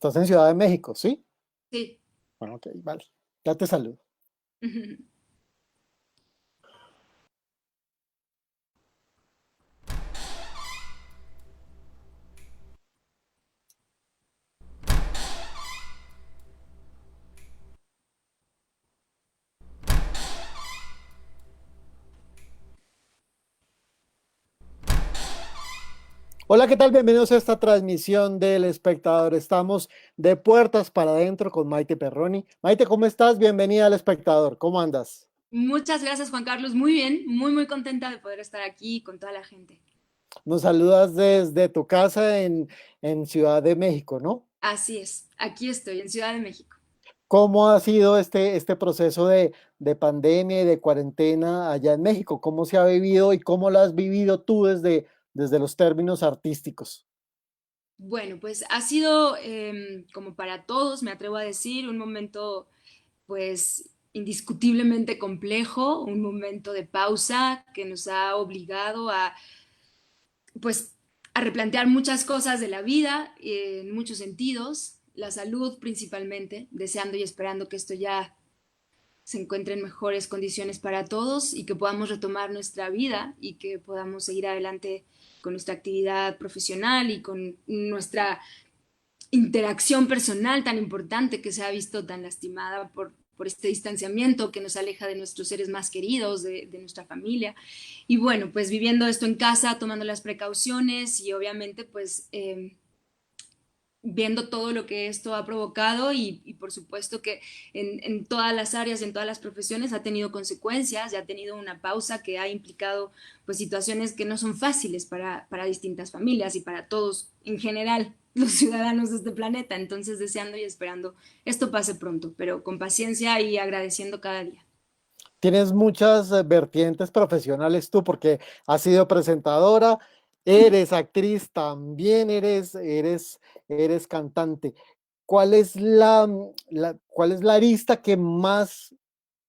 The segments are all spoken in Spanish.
estás en Ciudad de México, ¿sí? Sí. Bueno, ok, vale. Ya te saludo. Hola, ¿qué tal? Bienvenidos a esta transmisión del espectador. Estamos de puertas para adentro con Maite Perroni. Maite, ¿cómo estás? Bienvenida al espectador. ¿Cómo andas? Muchas gracias, Juan Carlos. Muy bien, muy contenta de poder estar aquí con toda la gente. Nos saludas desde tu casa en Ciudad de México, ¿no? Así es, aquí estoy en Ciudad de México. ¿Cómo ha sido este proceso de pandemia y de cuarentena allá en México? ¿Cómo se ha vivido y cómo lo has vivido tú desde los términos artísticos? Bueno, pues ha sido, como para todos, me atrevo a decir, un momento pues indiscutiblemente complejo, un momento de pausa que nos ha obligado a pues a replantear muchas cosas de la vida en muchos sentidos, la salud principalmente, deseando y esperando que esto ya se encuentre en mejores condiciones para todos y que podamos retomar nuestra vida y que podamos seguir adelante con nuestra actividad profesional y con nuestra interacción personal tan importante que se ha visto tan lastimada por este distanciamiento que nos aleja de nuestros seres más queridos, de nuestra familia. Y bueno, pues viviendo esto en casa, tomando las precauciones y obviamente pues viendo todo lo que esto ha provocado y por supuesto que en todas las áreas, en todas las profesiones ha tenido consecuencias, ya ha tenido una pausa que ha implicado pues situaciones que no son fáciles para distintas familias y para todos en general los ciudadanos de este planeta. Entonces deseando y esperando esto pase pronto, pero con paciencia y agradeciendo cada día. Tienes muchas vertientes profesionales tú porque has sido presentadora, eres actriz, también eres cantante. ¿Cuál es cuál es la arista que más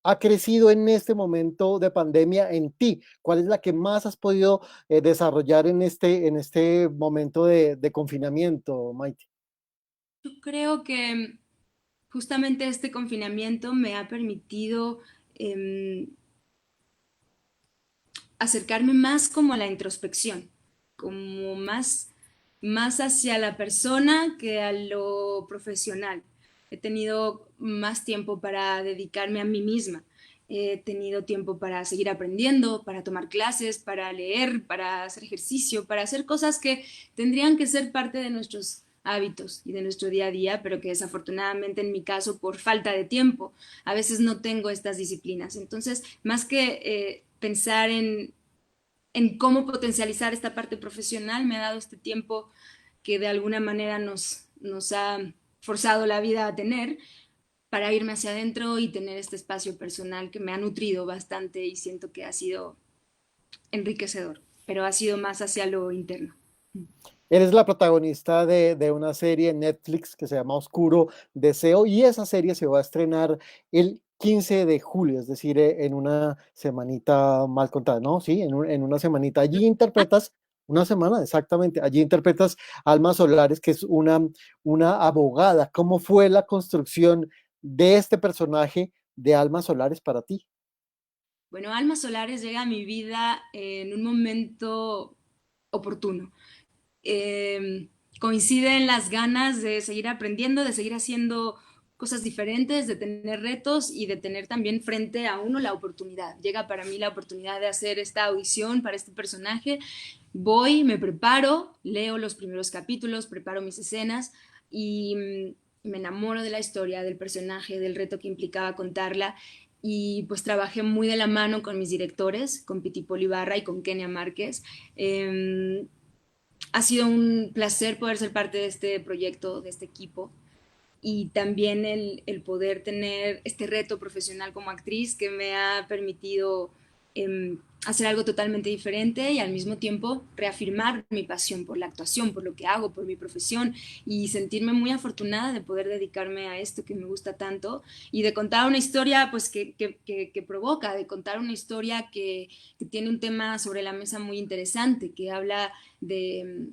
ha crecido en este momento de pandemia en ti? ¿Cuál es la que más has podido desarrollar en este momento de confinamiento, Maite? Yo creo que justamente este confinamiento me ha permitido eh, acercarme más como a la introspección, como más hacia la persona que a lo profesional. He tenido más tiempo para dedicarme a mí misma. He tenido tiempo para seguir aprendiendo, para tomar clases, para leer, para hacer ejercicio, para hacer cosas que tendrían que ser parte de nuestros hábitos y de nuestro día a día, pero que desafortunadamente en mi caso, por falta de tiempo, a veces no tengo estas disciplinas. Entonces, más que pensar en cómo potencializar esta parte profesional, me ha dado este tiempo que de alguna manera nos ha forzado la vida a tener para irme hacia adentro y tener este espacio personal que me ha nutrido bastante y siento que ha sido enriquecedor, pero ha sido más hacia lo interno. Eres la protagonista de una serie en Netflix que se llama Oscuro Deseo y esa serie se va a estrenar el 15 de julio, es decir, en una semanita mal contada, ¿no? Sí, en una semanita. Allí interpretas, una semana exactamente, allí interpretas a Alma Solares, que es una abogada. ¿Cómo fue la construcción de este personaje de Alma Solares para ti? Bueno, Alma Solares llega a mi vida en un momento oportuno. eh, Coinciden las ganas de seguir aprendiendo, de seguir haciendo cosas diferentes, de tener retos y de tener también frente a uno la oportunidad. Llega para mí la oportunidad de hacer esta audición para este personaje. Voy, me preparo, leo los primeros capítulos, preparo mis escenas y me enamoro de la historia, del personaje, del reto que implicaba contarla y pues trabajé muy de la mano con mis directores, con Piti Polibarra y con Kenia Márquez. Ha sido un placer poder ser parte de este proyecto, de este equipo y también el poder tener este reto profesional como actriz que me ha permitido hacer algo totalmente diferente y al mismo tiempo reafirmar mi pasión por la actuación, por lo que hago, por mi profesión y sentirme muy afortunada de poder dedicarme a esto que me gusta tanto y de contar una historia pues que provoca, de contar una historia que tiene un tema sobre la mesa muy interesante, que habla de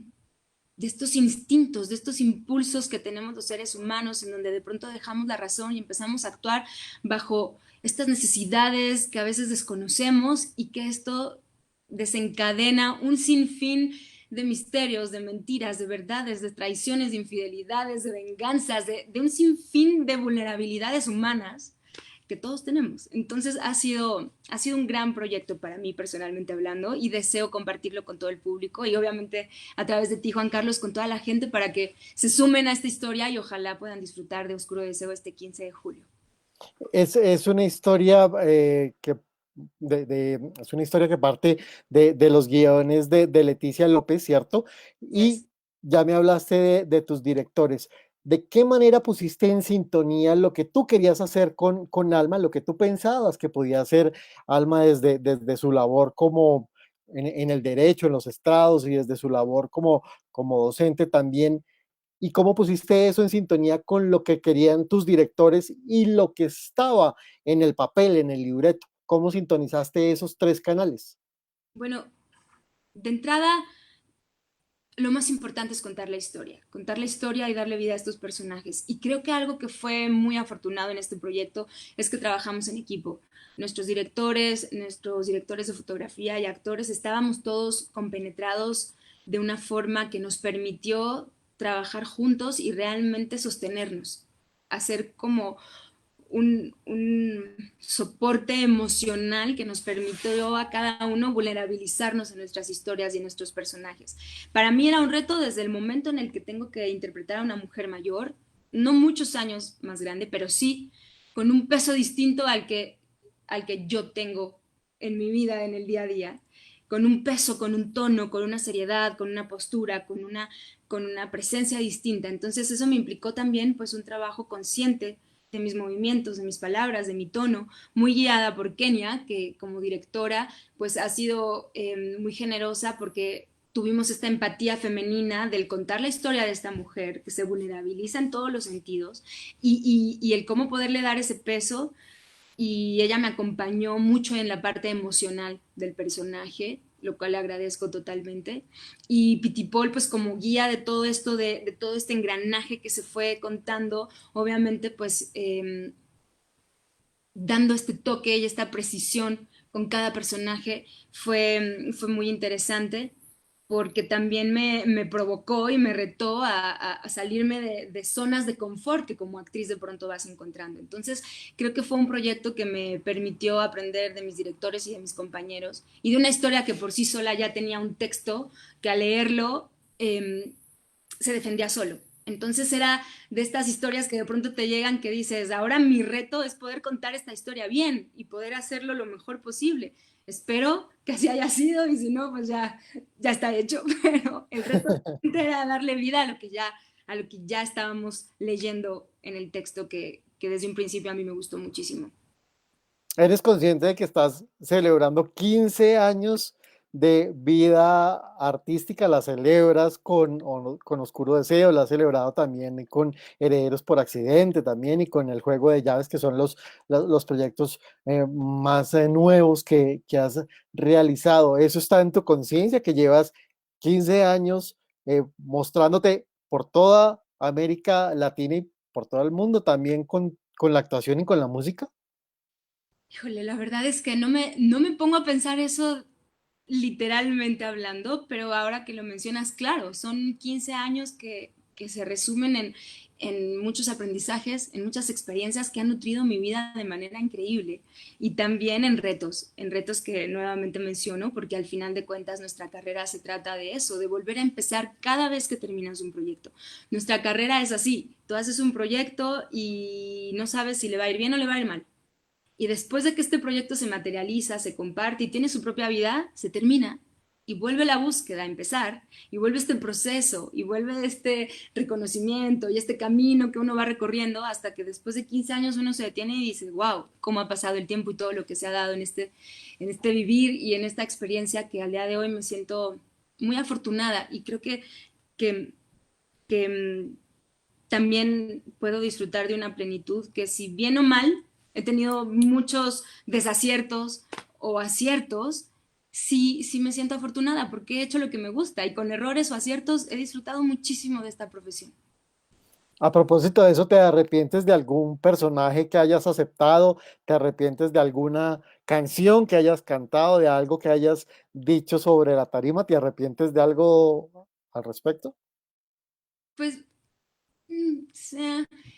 de estos instintos, de estos impulsos que tenemos los seres humanos, en donde de pronto dejamos la razón y empezamos a actuar bajo estas necesidades que a veces desconocemos y que esto desencadena un sinfín de misterios, de mentiras, de verdades, de traiciones, de infidelidades, de venganzas, de un sinfín de vulnerabilidades humanas que todos tenemos. Entonces ha sido un gran proyecto para mí personalmente hablando y deseo compartirlo con todo el público y obviamente a través de ti, Juan Carlos, con toda la gente para que se sumen a esta historia y ojalá puedan disfrutar de Oscuro Deseo este 15 de julio. Es una historia es una historia que parte de los guiones de Leticia López, ¿cierto? Yes. Y ya me hablaste de tus directores. ¿De qué manera pusiste en sintonía lo que tú querías hacer con Alma, lo que tú pensabas que podía hacer Alma desde su labor como en el derecho, en los estrados y desde su labor como docente también? ¿Y cómo pusiste eso en sintonía con lo que querían tus directores y lo que estaba en el papel, en el libreto? ¿Cómo sintonizaste esos tres canales? Bueno, de entrada, lo más importante es contar la historia y darle vida a estos personajes. Y creo que algo que fue muy afortunado en este proyecto es que trabajamos en equipo. Nuestros directores de fotografía y actores estábamos todos compenetrados de una forma que nos permitió trabajar juntos y realmente sostenernos, hacer como un soporte emocional que nos permitió a cada uno vulnerabilizarnos en nuestras historias y en nuestros personajes. Para mí era un reto desde el momento en el que tengo que interpretar a una mujer mayor, no muchos años más grande, pero sí con un peso distinto al que yo tengo en mi vida, en el día a día, con un peso, con un tono, con una seriedad, con una postura, con una presencia distinta. Entonces eso me implicó también pues un trabajo consciente de mis movimientos, de mis palabras, de mi tono, muy guiada por Kenia, que como directora pues ha sido muy generosa porque tuvimos esta empatía femenina del contar la historia de esta mujer que se vulnerabiliza en todos los sentidos y el cómo poderle dar ese peso y ella me acompañó mucho en la parte emocional del personaje, lo cual le agradezco totalmente. Y Pitipol, pues como guía de todo esto, de todo este engranaje que se fue contando, obviamente pues dando este toque y esta precisión con cada personaje fue muy interesante porque también me provocó y me retó a salirme de zonas de confort que como actriz de pronto vas encontrando. Entonces, creo que fue un proyecto que me permitió aprender de mis directores y de mis compañeros y de una historia que por sí sola ya tenía un texto que al leerlo se defendía solo. Entonces era de estas historias que de pronto te llegan que dices, ahora mi reto es poder contar esta historia bien y poder hacerlo lo mejor posible. Espero que así haya sido y si no, pues ya está hecho. Pero el reto era darle vida a lo que ya estábamos leyendo en el texto que desde un principio a mí me gustó muchísimo. ¿Eres consciente de que estás celebrando 15 años de vida artística? ¿La celebras con Oscuro Deseo? ¿La has celebrado también con Herederos por Accidente también y con el Juego de Llaves, que son los proyectos más nuevos que has realizado? ¿Eso está en tu conciencia, que llevas 15 años mostrándote por toda América Latina y por todo el mundo, también con la actuación y con la música? Híjole, la verdad es que no me pongo a pensar eso literalmente hablando, pero ahora que lo mencionas, claro, son 15 años que se resumen en muchos aprendizajes, en muchas experiencias que han nutrido mi vida de manera increíble y también en retos que nuevamente menciono, porque al final de cuentas nuestra carrera se trata de eso, de volver a empezar cada vez que terminas un proyecto. Nuestra carrera es así, tú haces un proyecto y no sabes si le va a ir bien o le va a ir mal y después de que este proyecto se materializa, se comparte y tiene su propia vida, se termina y vuelve la búsqueda a empezar y vuelve este proceso y vuelve este reconocimiento y este camino que uno va recorriendo hasta que después de 15 años uno se detiene y dice, wow, cómo ha pasado el tiempo y todo lo que se ha dado en este vivir y en esta experiencia que al día de hoy me siento muy afortunada y creo que, que también puedo disfrutar de una plenitud que si bien o mal he tenido muchos desaciertos o aciertos, sí, sí me siento afortunada porque he hecho lo que me gusta y con errores o aciertos he disfrutado muchísimo de esta profesión. A propósito de eso, ¿te arrepientes de algún personaje que hayas aceptado? ¿Te arrepientes de alguna canción que hayas cantado, de algo que hayas dicho sobre la tarima? ¿Te arrepientes de algo al respecto? Pues,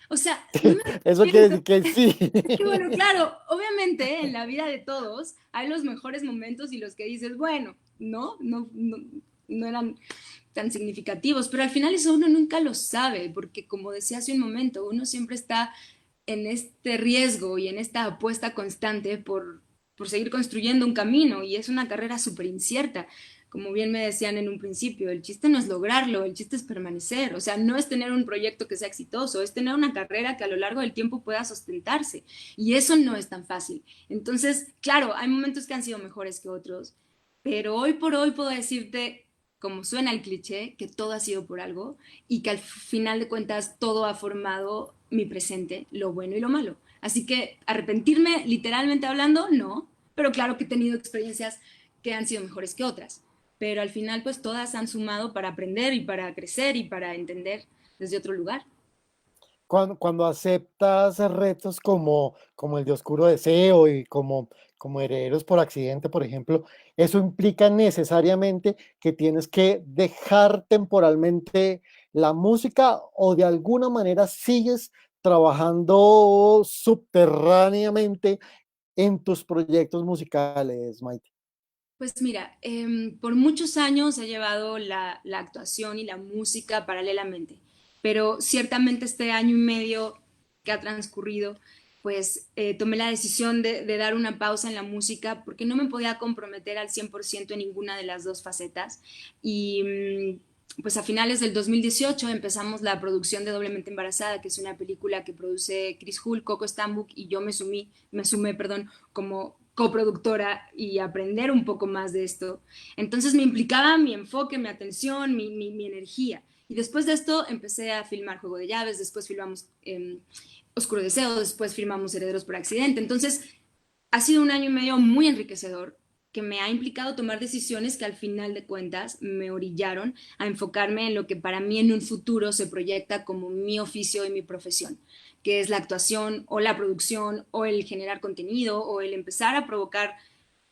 o sea, no me Eso quiere arrepiento. decir que sí. Es que bueno, claro, obviamente en la vida de todos hay los mejores momentos y los que dices, bueno, no eran tan significativos, pero al final eso uno nunca lo sabe, porque como decía hace un momento, uno siempre está en este riesgo y en esta apuesta constante por seguir construyendo un camino y es una carrera súper incierta. Como bien me decían en un principio, el chiste no es lograrlo, el chiste es permanecer, o sea, no es tener un proyecto que sea exitoso, es tener una carrera que a lo largo del tiempo pueda sustentarse y eso no es tan fácil. Entonces, claro, hay momentos que han sido mejores que otros, pero hoy por hoy puedo decirte, como suena el cliché, que todo ha sido por algo y que al final de cuentas todo ha formado mi presente, lo bueno y lo malo. Así que arrepentirme, literalmente hablando, no, pero claro que he tenido experiencias que han sido mejores que otras, pero al final pues todas han sumado para aprender y para crecer y para entender desde otro lugar. Cuando aceptas retos como el de Oscuro Deseo y como Herederos por Accidente, por ejemplo, eso implica necesariamente que tienes que dejar temporalmente la música o de alguna manera sigues trabajando subterráneamente en tus proyectos musicales, Maite. Pues mira, por muchos años he llevado la actuación y la música paralelamente, pero ciertamente este año y medio que ha transcurrido, pues tomé la decisión de dar una pausa en la música porque no me podía comprometer al 100% en ninguna de las dos facetas. Y pues a finales del 2018 empezamos la producción de Doblemente Embarazada, que es una película que produce Chris Hull, Coco Stambuk y yo me sumé, perdón, como coproductora y aprender un poco más de esto. Entonces me implicaba mi enfoque, mi atención, mi energía. Y después de esto empecé a filmar Juego de Llaves, después filmamos Oscuro Deseo, después filmamos Herederos por Accidente. Entonces ha sido un año y medio muy enriquecedor que me ha implicado tomar decisiones que al final de cuentas me orillaron a enfocarme en lo que para mí en un futuro se proyecta como mi oficio y mi profesión, que es la actuación o la producción o el generar contenido o el empezar a provocar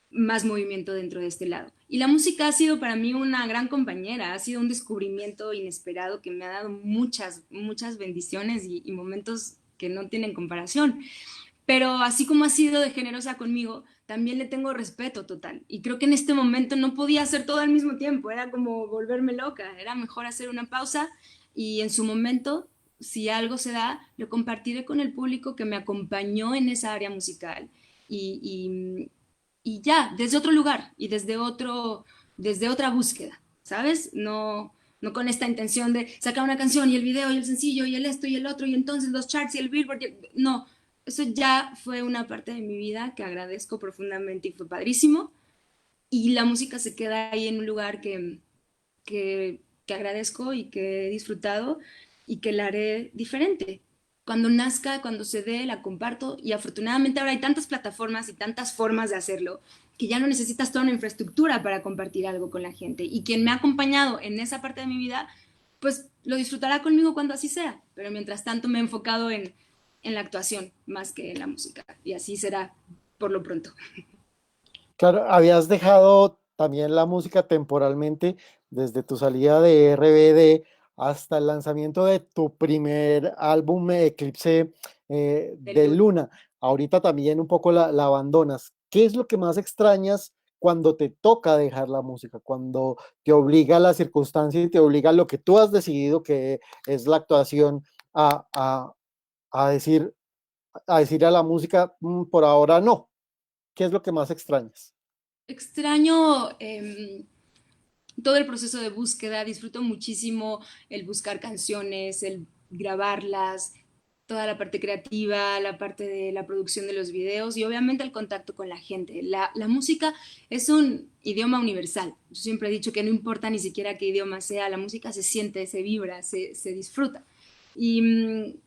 más movimiento dentro de este lado. Y la música ha sido para mí una gran compañera, ha sido un descubrimiento inesperado que me ha dado muchas, muchas bendiciones y momentos que no tienen comparación. Pero así como ha sido de generosa conmigo, también le tengo respeto total. Y creo que en este momento no podía hacer todo al mismo tiempo, era como volverme loca, era mejor hacer una pausa y en su momento, si algo se da, lo compartiré con el público que me acompañó en esa área musical. Y, y ya, desde otro lugar y desde otra búsqueda, ¿sabes? No con esta intención de sacar una canción y el video y el sencillo y el esto y el otro y entonces los charts y el Billboard. No, eso ya fue una parte de mi vida que agradezco profundamente y fue padrísimo. Y la música se queda ahí en un lugar que agradezco y que he disfrutado y que la haré diferente. Cuando nazca, cuando se dé, la comparto y afortunadamente ahora hay tantas plataformas y tantas formas de hacerlo que ya no necesitas toda una infraestructura para compartir algo con la gente. Y quien me ha acompañado en esa parte de mi vida, pues lo disfrutará conmigo cuando así sea. Pero mientras tanto me he enfocado en la actuación más que en la música. Y así será por lo pronto. Claro, habías dejado también la música temporalmente desde tu salida de RBD hasta el lanzamiento de tu primer álbum Eclipse De de Luna. Luna. Ahorita también un poco la abandonas. ¿Qué es lo que más extrañas cuando te toca dejar la música? Cuando te obliga la circunstancia y te obliga lo que tú has decidido que es la actuación a, a, a decir, a decir a la música, por ahora no. ¿Qué es lo que más extrañas? Extraño todo el proceso de búsqueda, disfruto muchísimo el buscar canciones, el grabarlas, toda la parte creativa, la parte de la producción de los videos y obviamente el contacto con la gente. La música es un idioma universal. Yo siempre he dicho que no importa ni siquiera qué idioma sea, la música se siente, se vibra, se disfruta. Y,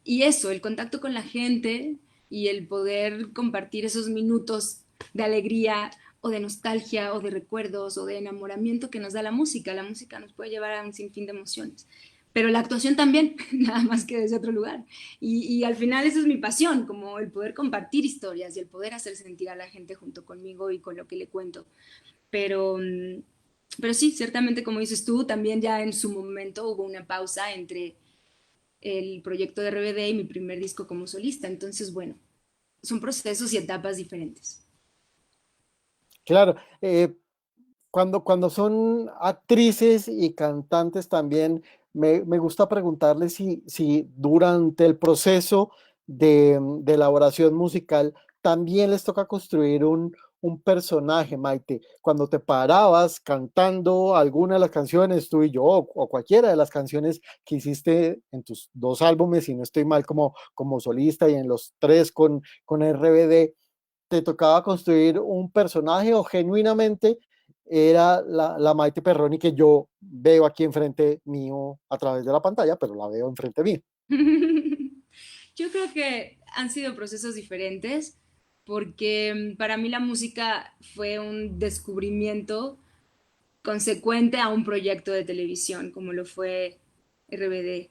y eso, el contacto con la gente y el poder compartir esos minutos de alegría o de nostalgia, o de recuerdos, o de enamoramiento que nos da la música. La música nos puede llevar a un sinfín de emociones. Pero la actuación también, nada más que desde otro lugar. Y al final esa es mi pasión, como el poder compartir historias y el poder hacer sentir a la gente junto conmigo y con lo que le cuento. Pero, pero sí, ciertamente como dices tú, también ya en su momento hubo una pausa entre el proyecto de RBD y mi primer disco como solista. Entonces, bueno, son procesos y etapas diferentes. Claro, cuando son actrices y cantantes también, me gusta preguntarles si durante el proceso de elaboración musical también les toca construir un personaje, Maite. Cuando te parabas cantando alguna de las canciones, tú y yo, o cualquiera de las canciones que hiciste en tus dos álbumes, si no estoy mal, como solista y en los tres con RBD, ¿te tocaba construir un personaje o genuinamente era la Maite Perroni que yo veo aquí enfrente mío a través de la pantalla, pero la veo enfrente mío? Yo creo que han sido procesos diferentes porque para mí la música fue un descubrimiento consecuente a un proyecto de televisión como lo fue RBD.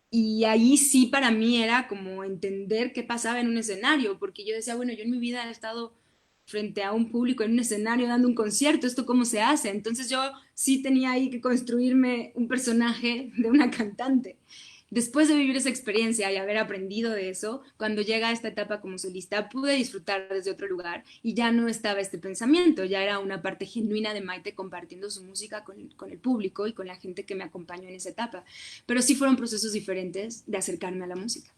Y ahí sí para mí era como entender qué pasaba en un escenario, porque yo decía, bueno, yo en mi vida he estado frente a un público en un escenario dando un concierto, ¿esto cómo se hace? Entonces yo sí tenía ahí que construirme un personaje de una cantante. Después de vivir esa experiencia y haber aprendido de eso, cuando llega esta etapa como solista, pude disfrutar desde otro lugar y ya no estaba este pensamiento, ya era una parte genuina de Maite compartiendo su música con el público y con la gente que me acompañó en esa etapa. Pero sí fueron procesos diferentes de acercarme a la música.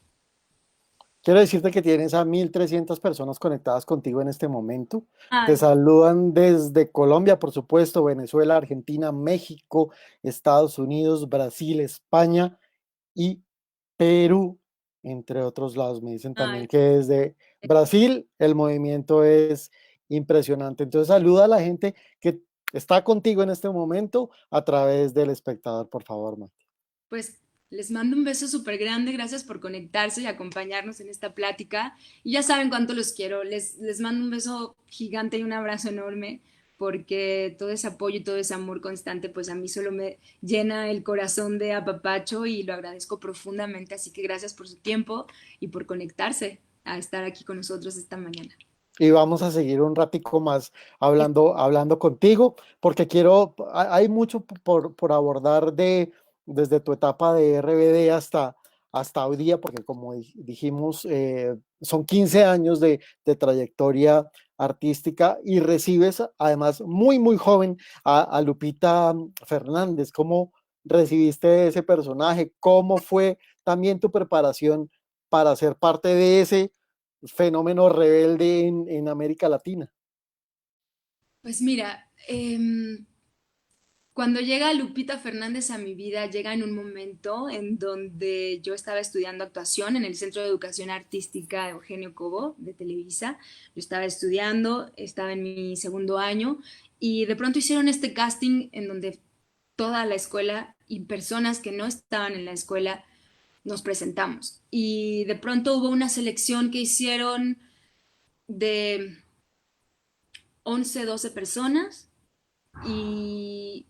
Quiero decirte que tienes a 1.300 personas conectadas contigo en este momento. Te Ay, saludan desde Colombia, por supuesto, Venezuela, Argentina, México, Estados Unidos, Brasil, España y Perú, entre otros lados. Me dicen ay. también que desde Brasil el movimiento es impresionante. Entonces saluda a la gente que está contigo en este momento a través del espectador, por favor, Ma. Pues les mando un beso súper grande, gracias por conectarse y acompañarnos en esta plática. Y ya saben cuánto los quiero, les mando un beso gigante y un abrazo enorme, porque todo ese apoyo y todo ese amor constante, pues a mí solo me llena el corazón de apapacho y lo agradezco profundamente. Así que gracias por su tiempo y por conectarse a estar aquí con nosotros esta mañana. Y vamos a seguir un ratico más hablando contigo, porque hay mucho por abordar desde tu etapa de RBD hasta hoy día, porque como dijimos, son 15 años de trayectoria artística y recibes además muy joven a Lupita Fernández. ¿Cómo recibiste ese personaje? ¿Cómo fue también tu preparación para ser parte de ese fenómeno rebelde en América Latina? Pues mira, cuando llega Lupita Fernández a mi vida, llega en un momento en donde yo estaba estudiando actuación en el Centro de Educación Artística Eugenio Cobo de Televisa. Yo estaba estudiando, estaba en mi segundo año y de pronto hicieron este casting en donde toda la escuela y personas que no estaban en la escuela nos presentamos. Y de pronto hubo una selección que hicieron de 11 12 personas y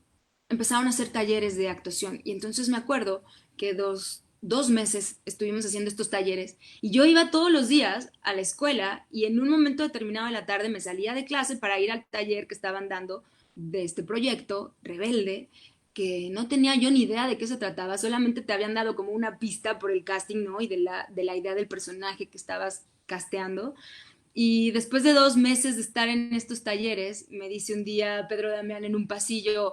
empezaron a hacer talleres de actuación. Y entonces me acuerdo que dos meses estuvimos haciendo estos talleres y yo iba todos los días a la escuela y en un momento determinado de la tarde me salía de clase para ir al taller que estaban dando de este proyecto rebelde que no tenía yo ni idea de qué se trataba, solamente te habían dado como una pista por el casting, ¿no? Y de la idea del personaje que estabas casteando. Y después de 2 meses de estar en estos talleres, me dice un día Pedro Damián en un pasillo,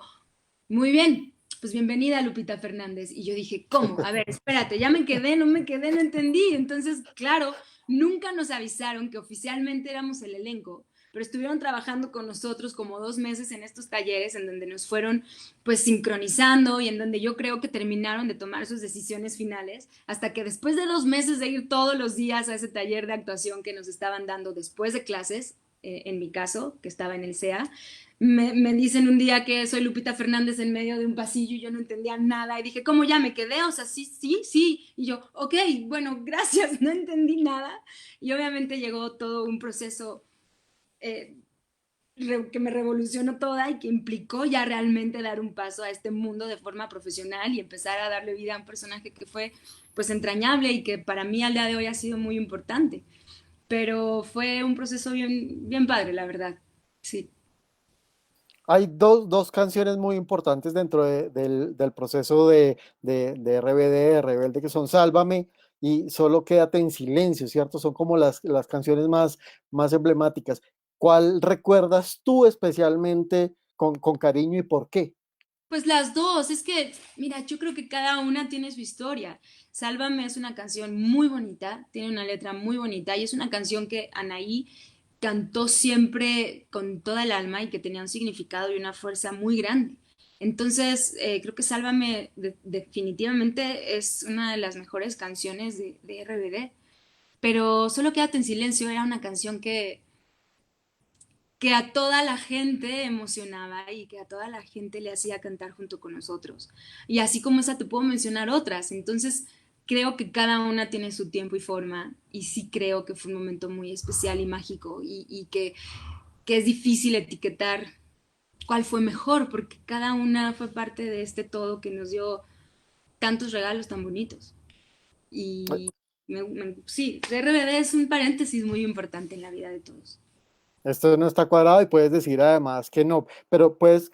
muy bien, pues bienvenida Lupita Fernández. Y yo dije, ¿cómo? A ver, espérate, ya me quedé, no me quedé, no entendí. Entonces, claro, nunca nos avisaron que oficialmente éramos el elenco, pero estuvieron trabajando con nosotros como 2 meses en estos talleres en donde nos fueron pues sincronizando y en donde yo creo que terminaron de tomar sus decisiones finales, hasta que después de 2 meses de ir todos los días a ese taller de actuación que nos estaban dando después de clases, en mi caso, que estaba en el CEA, me dicen un día que soy Lupita Fernández en medio de un pasillo y yo no entendía nada y dije, ¿cómo ya me quedé? O sea, sí, sí, sí. Y yo, ok, bueno, gracias, no entendí nada. Y obviamente llegó todo un proceso eh, que me revolucionó toda y que implicó ya realmente dar un paso a este mundo de forma profesional y empezar a darle vida a un personaje que fue pues entrañable y que para mí al día de hoy ha sido muy importante. Pero fue un proceso bien, bien padre, la verdad. Sí. Hay dos canciones muy importantes dentro del proceso de RBD, Rebelde, que son Sálvame y Solo Quédate en Silencio, ¿cierto? Son como las canciones más emblemáticas. ¿Cuál recuerdas tú especialmente con cariño y por qué? Pues las dos, es que, mira, yo creo que cada una tiene su historia. Sálvame es una canción muy bonita, tiene una letra muy bonita y es una canción que Anaí cantó siempre con toda el alma y que tenía un significado y una fuerza muy grande. Entonces, creo que Sálvame definitivamente es una de las mejores canciones de RBD. Pero Solo Quédate en Silencio era una canción que a toda la gente emocionaba y que a toda la gente le hacía cantar junto con nosotros. Y así como esa te puedo mencionar otras. Entonces, creo que cada una tiene su tiempo y forma y sí creo que fue un momento muy especial y mágico y que es difícil etiquetar cuál fue mejor porque cada una fue parte de este todo que nos dio tantos regalos tan bonitos. Y sí, RBD es un paréntesis muy importante en la vida de todos. Esto no está cuadrado y puedes decir además que no, pero puedes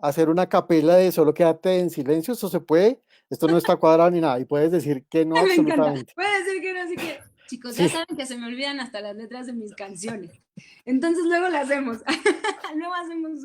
hacer una capela de Solo Quédate en Silencio, eso se puede, esto no está cuadrado ni nada y puedes decir que no Me encanta. absolutamente. Puede decir que no, así que, chicos, ya Sí. saben que se me olvidan hasta las letras de mis canciones. Entonces luego las hacemos. Luego hacemos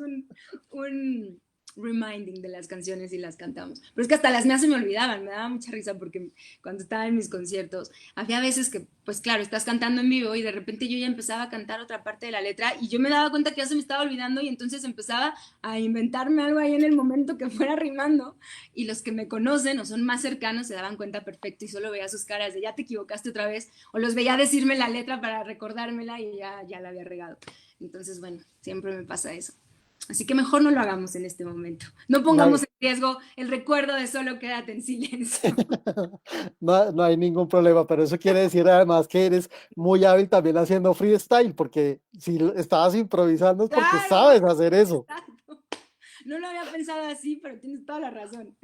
un reminding de las canciones y las cantamos. Pero es que hasta las mías se me olvidaban, me daba mucha risa porque cuando estaba en mis conciertos, había veces que, pues claro, estás cantando en vivo y de repente yo ya empezaba a cantar otra parte de la letra y yo me daba cuenta que ya se me estaba olvidando y entonces empezaba a inventarme algo ahí en el momento que fuera rimando y los que me conocen o son más cercanos se daban cuenta perfecto y solo veía sus caras de ya te equivocaste otra vez o los veía decirme la letra para recordármela y ya la había regado. Entonces, bueno, siempre me pasa eso. Así que mejor no lo hagamos en este momento. No pongamos No, en riesgo el recuerdo de Solo Quédate en Silencio. no hay ningún problema, pero eso quiere decir además que eres muy hábil también haciendo freestyle, porque si estabas improvisando es porque Claro, sabes hacer eso. exacto. No lo había pensado así, pero tienes toda la razón.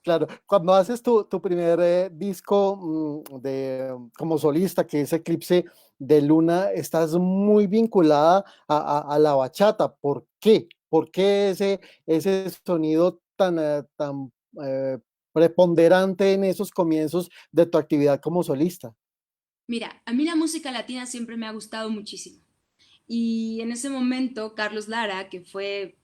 Claro, cuando haces tu primer disco como solista, que es Eclipse de Luna, estás muy vinculada a la bachata. ¿Por qué? ¿Por qué ese sonido tan eh, preponderante en esos comienzos de tu actividad como solista? Mira, a mí la música latina siempre me ha gustado muchísimo. Y en ese momento, Carlos Lara, que fue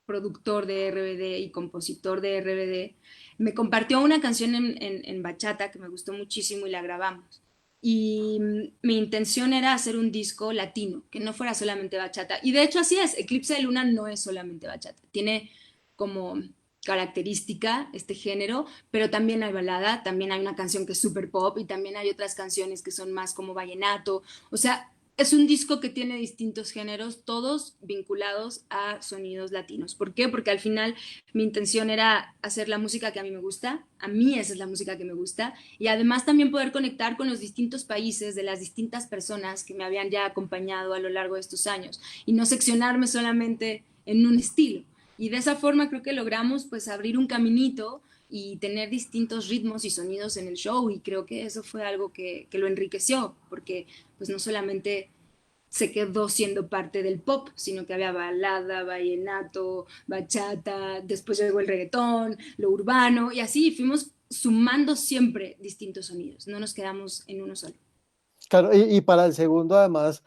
productor de RBD y compositor de RBD, me compartió una canción en bachata que me gustó muchísimo y la grabamos. Y mi intención era hacer un disco latino, que no fuera solamente bachata. Y de hecho así es, Eclipse de Luna no es solamente bachata, tiene como característica este género, pero también hay balada, también hay una canción que es super pop y también hay otras canciones que son más como vallenato. O sea, es un disco que tiene distintos géneros, todos vinculados a sonidos latinos. ¿Por qué? Porque al final mi intención era hacer la música que a mí me gusta, a mí esa es la música que me gusta, y además también poder conectar con los distintos países de las distintas personas que me habían ya acompañado a lo largo de estos años, y no seccionarme solamente en un estilo. Y de esa forma creo que logramos pues abrir un caminito y tener distintos ritmos y sonidos en el show y creo que eso fue algo que lo enriqueció porque pues no solamente se quedó siendo parte del pop, sino que había balada, vallenato, bachata, después llegó el reggaetón, lo urbano, y así fuimos sumando siempre distintos sonidos, no nos quedamos en uno solo. Claro, y para el segundo, además,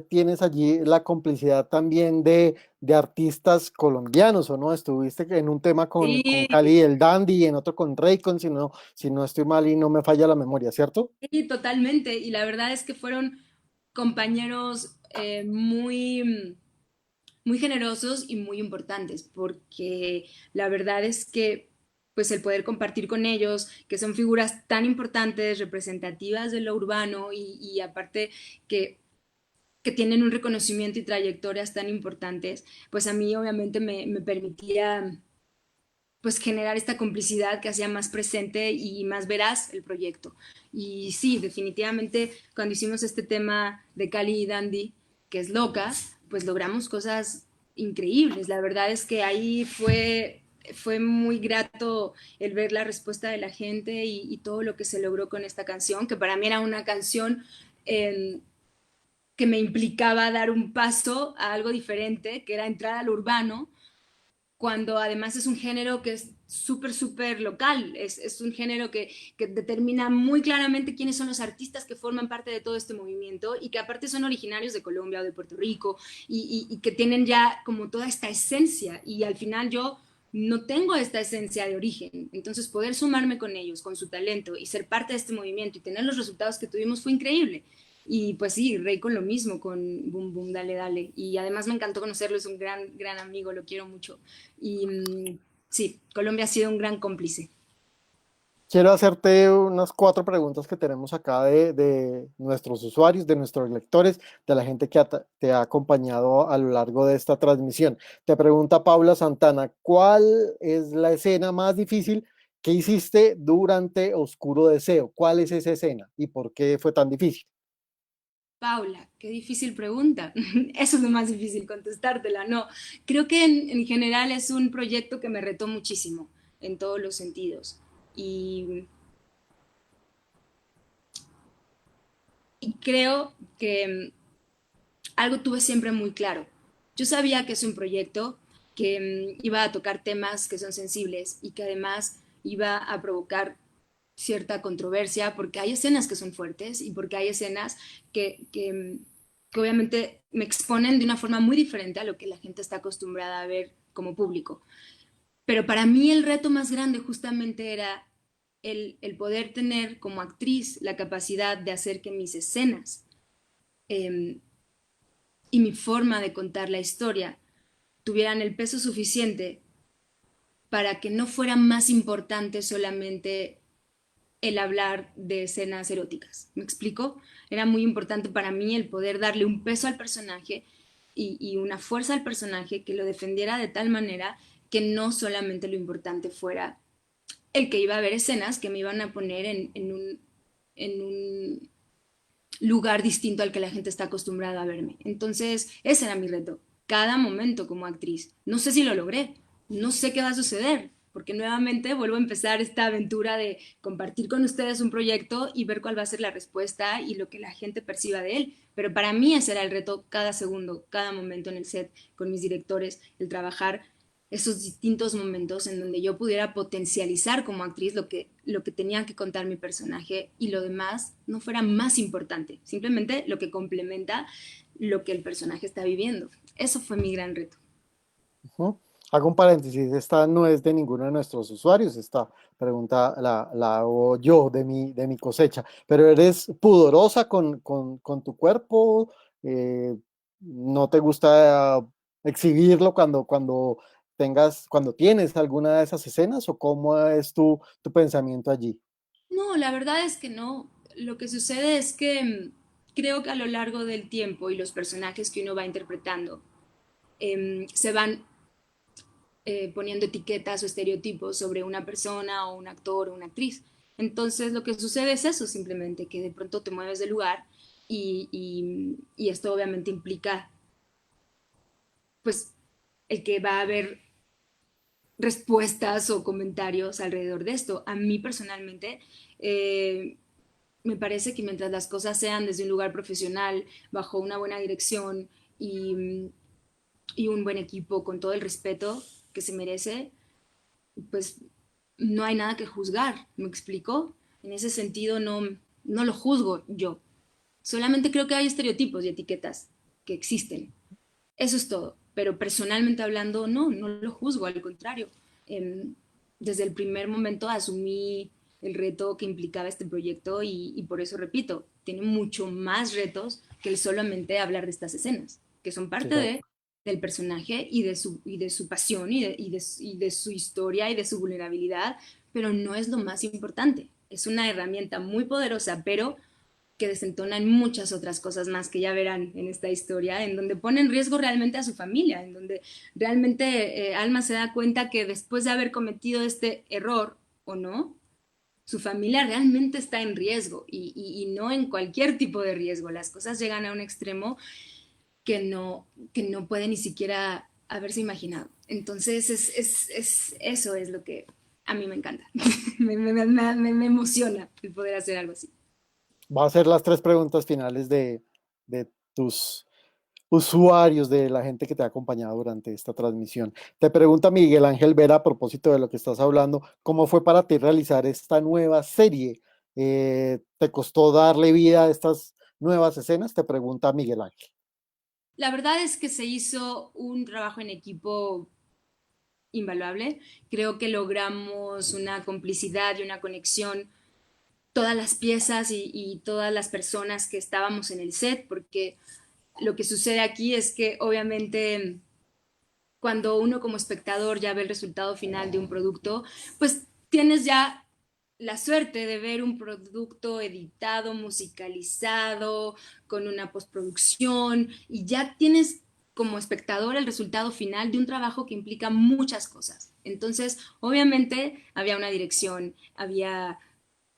tienes allí la complicidad también de artistas colombianos, ¿o no? Estuviste en un tema con Sí, Cali el Dandy y en otro con Raycon, si no estoy mal y no me falla la memoria, ¿cierto? sí, totalmente, y la verdad es que fueron compañeros muy generosos y muy importantes, porque la verdad es que pues el poder compartir con ellos, que son figuras tan importantes, representativas de lo urbano y aparte que, que tienen un reconocimiento y trayectorias tan importantes, pues a mí obviamente me permitía pues generar esta complicidad que hacía más presente y más veraz el proyecto. Y sí, definitivamente cuando hicimos este tema de Cali y Dandy, que es loca, pues logramos cosas increíbles. La verdad es que ahí fue muy grato el ver la respuesta de la gente y todo lo que se logró con esta canción, que para mí era una canción eh, que me implicaba dar un paso a algo diferente, que era entrar al urbano, cuando además es un género que es súper, súper local, es un género que determina muy claramente quiénes son los artistas que forman parte de todo este movimiento y que aparte son originarios de Colombia o de Puerto Rico y que tienen ya como toda esta esencia y al final yo no tengo esta esencia de origen, entonces poder sumarme con ellos, con su talento y ser parte de este movimiento y tener los resultados que tuvimos fue increíble. Y pues sí, Rey con lo mismo, con Boom Boom Dale Dale. Y además me encantó conocerlo, es un gran, gran amigo, lo quiero mucho. Y sí, Colombia ha sido un gran cómplice. Quiero hacerte unas 4 preguntas que tenemos acá de nuestros usuarios, de nuestros lectores, de la gente que te ha acompañado a lo largo de esta transmisión. Te pregunta Paula Santana, ¿cuál es la escena más difícil que hiciste durante Oscuro Deseo? ¿Cuál es esa escena y por qué fue tan difícil? Paula, qué difícil pregunta. Eso es lo más difícil contestártela. No, creo que en general es un proyecto que me retó muchísimo en todos los sentidos. Y, y creo que algo tuve siempre muy claro. Yo sabía que es un proyecto que iba a tocar temas que son sensibles y que además iba a provocar cierta controversia porque hay escenas que son fuertes y porque hay escenas que obviamente me exponen de una forma muy diferente a lo que la gente está acostumbrada a ver como público. Pero para mí el reto más grande justamente era el poder tener como actriz la capacidad de hacer que mis escenas eh, y mi forma de contar la historia tuvieran el peso suficiente para que no fuera más importante solamente el hablar de escenas eróticas. ¿Me explico? Era muy importante para mí el poder darle un peso al personaje y una fuerza al personaje que lo defendiera de tal manera que no solamente lo importante fuera el que iba a haber escenas que me iban a poner en un lugar distinto al que la gente está acostumbrada a verme. Entonces, ese era mi reto, cada momento como actriz. No sé si lo logré, no sé qué va a suceder, porque nuevamente vuelvo a empezar esta aventura de compartir con ustedes un proyecto y ver cuál va a ser la respuesta y lo que la gente perciba de él. Pero para mí ese era el reto cada segundo, cada momento en el set, con mis directores, el trabajar esos distintos momentos en donde yo pudiera potencializar como actriz lo que tenía que contar mi personaje y lo demás no fuera más importante, simplemente lo que complementa lo que el personaje está viviendo. Eso fue mi gran reto. Ujú. Hago un paréntesis, esta no es de ninguno de nuestros usuarios, esta pregunta la hago yo de mi cosecha, pero eres pudorosa con tu cuerpo. Eh, ¿No te gusta exhibirlo cuando tienes alguna de esas escenas o cómo es tu pensamiento allí? No, la verdad es que no. Lo que sucede es que creo que a lo largo del tiempo y los personajes que uno va interpretando se van poniendo etiquetas o estereotipos sobre una persona o un actor o una actriz. Entonces lo que sucede es eso simplemente, que de pronto te mueves de lugar y esto obviamente implica pues el que va a haber respuestas o comentarios alrededor de esto. A mí personalmente me parece que mientras las cosas sean desde un lugar profesional, bajo una buena dirección y un buen equipo con todo el respeto que se merece, pues no hay nada que juzgar, ¿me explico? En ese sentido no lo juzgo yo. Solamente creo que hay estereotipos y etiquetas que existen. Eso es todo. Pero personalmente hablando, no lo juzgo, al contrario. Eh, Desde el primer momento asumí el reto que implicaba este proyecto y por eso repito, tiene mucho más retos que el solamente hablar de estas escenas, que son Sí, parte del personaje y de su pasión y de su historia y de su vulnerabilidad, pero no es lo más importante. Es una herramienta muy poderosa, pero que desentona en muchas otras cosas más que ya verán en esta historia, en donde pone en riesgo realmente a su familia, en donde realmente Alma se da cuenta que después de haber cometido este error o no, su familia realmente está en riesgo y no en cualquier tipo de riesgo. Las cosas llegan a un extremo que no puede ni siquiera haberse imaginado. Entonces, eso es lo que a mí me encanta. Me emociona el poder hacer algo así. Va a ser las tres preguntas finales de tus usuarios, de la gente que te ha acompañado durante esta transmisión. Te pregunta Miguel Ángel Vera a propósito de lo que estás hablando, ¿cómo fue para ti realizar esta nueva serie? ¿Te costó darle vida a estas nuevas escenas? Te pregunta Miguel Ángel. La verdad es que se hizo un trabajo en equipo invaluable. Creo que logramos una complicidad y una conexión todas las piezas y todas las personas que estábamos en el set, porque lo que sucede aquí es que obviamente cuando uno como espectador ya ve el resultado final de un producto, pues tienes ya la suerte de ver un producto editado, musicalizado, con una postproducción, y ya tienes como espectador el resultado final de un trabajo que implica muchas cosas. Entonces, obviamente había una dirección, había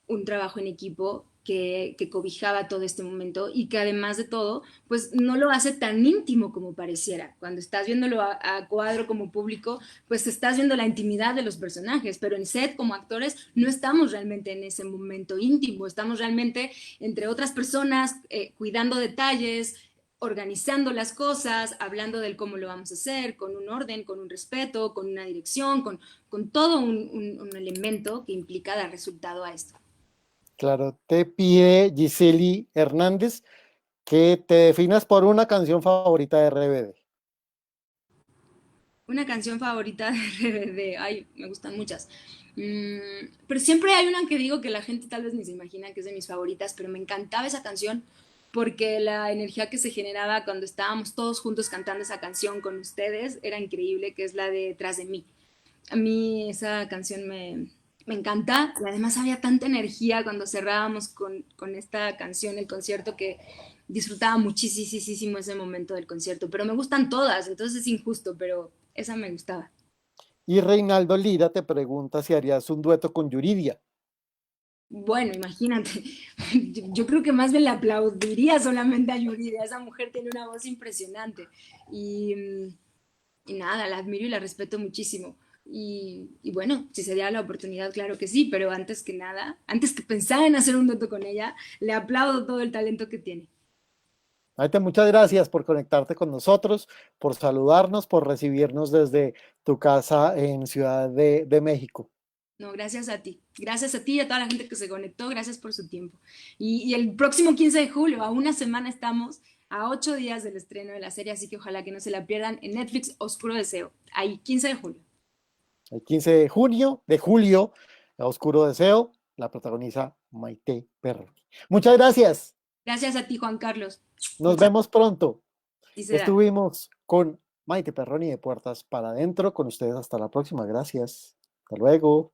un trabajo en equipo que cobijaba todo este momento y que además de todo, pues no lo hace tan íntimo como pareciera. Cuando estás viéndolo a cuadro como público, pues estás viendo la intimidad de los personajes, pero en set como actores no estamos realmente en ese momento íntimo, estamos realmente entre otras personas cuidando detalles, organizando las cosas, hablando del cómo lo vamos a hacer, con un orden, con un respeto, con una dirección, con todo un elemento que implica dar resultado a esto. Claro, te pide Giseli Hernández que te definas por una canción favorita de RBD. Una canción favorita de RBD, ay, me gustan muchas. Pero siempre hay una que digo que la gente tal vez ni se imagina que es de mis favoritas, pero me encantaba esa canción porque la energía que se generaba cuando estábamos todos juntos cantando esa canción con ustedes era increíble, que es la de Tras de mí. A mí esa canción me encanta y además había tanta energía cuando cerrábamos con esta canción el concierto que disfrutaba muchísimo ese momento del concierto, pero me gustan todas, entonces es injusto, pero esa me gustaba. Y Reinaldo Lira te pregunta si harías un dueto con Yuridia. Bueno, imagínate, yo creo que más bien le aplaudiría solamente a Yuridia, esa mujer tiene una voz impresionante y, y nada, la admiro y la respeto muchísimo. Y bueno, si se diera la oportunidad, claro que sí, pero antes que nada, antes que pensar en hacer un dueto con ella, le aplaudo todo el talento que tiene. Maite, muchas gracias por conectarte con nosotros, por saludarnos, por recibirnos desde tu casa en Ciudad de México. No, gracias a ti y a toda la gente que se conectó, gracias por su tiempo. Y el próximo 15 de julio, a una semana estamos, a 8 días del estreno de la serie, así que ojalá que no se la pierdan en Netflix, Oscuro Deseo, ahí, 15 de julio. El 15 de julio, Oscuro Deseo, la protagoniza Maite Perroni. Muchas gracias. Gracias a ti, Juan Carlos. Nos Muchas vemos pronto. gracias. Será. Estuvimos con Maite Perroni de Puertas para Adentro. Con ustedes hasta la próxima. Gracias. Hasta luego.